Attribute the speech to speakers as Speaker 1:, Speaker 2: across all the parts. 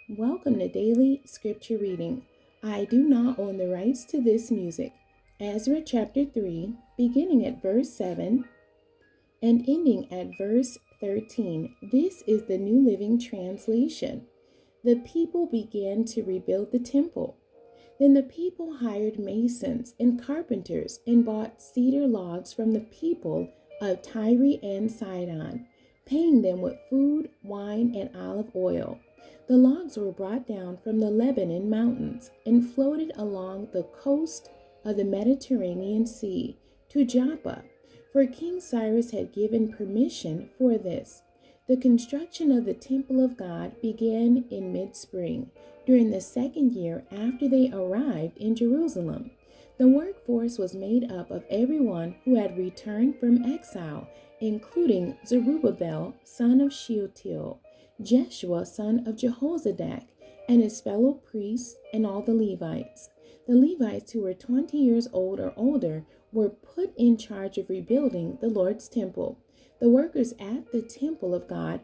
Speaker 1: Welcome to Daily Scripture Reading. I do not own the rights to this music. Ezra chapter 3, beginning at verse 7 and ending at verse 13. This is the New Living Translation. The people began to rebuild the temple. Then the people hired masons and carpenters and bought cedar logs from the people of Tyre and Sidon, paying them with food, wine, and olive oil. The logs were brought down from the Lebanon mountains and floated along the coast of the Mediterranean Sea to Joppa, for King Cyrus had given permission for this. The construction of the temple of God began in mid-spring, during the second year after they arrived in Jerusalem. The workforce was made up of everyone who had returned from exile, including Zerubbabel, son of Shealtiel, Jeshua, son of Jehozadak, and his fellow priests, and all the Levites. The Levites who were 20 years old or older were put in charge of rebuilding the Lord's temple. The workers at the temple of God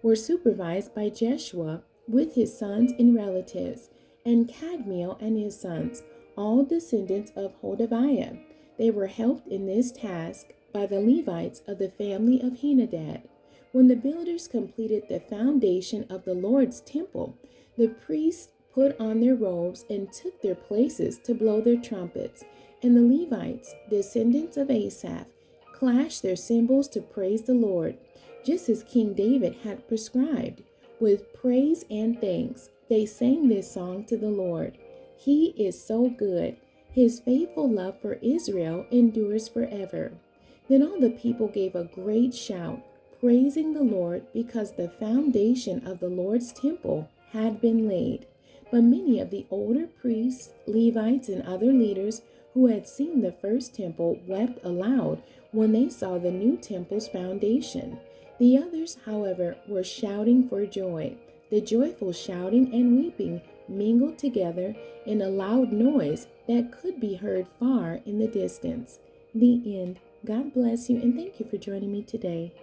Speaker 1: were supervised by Jeshua with his sons and relatives, and Kadmiel and his sons, all descendants of Hodaviah. They were helped in this task by the Levites of the family of Henadad. When the builders completed the foundation of the Lord's temple, the priests put on their robes and took their places to blow their trumpets, and the Levites, descendants of Asaph, clashed their cymbals to praise the Lord, just as King David had prescribed. With praise and thanks, they sang this song to the Lord. He is so good. His faithful love for Israel endures forever. Then all the people gave a great shout, praising the Lord because the foundation of the Lord's temple had been laid. But many of the older priests, Levites, and other leaders who had seen the first temple wept aloud when they saw the new temple's foundation. The others, however, were shouting for joy. The joyful shouting and weeping mingled together in a loud noise that could be heard far in the distance. The end. God bless you, and thank you for joining me today.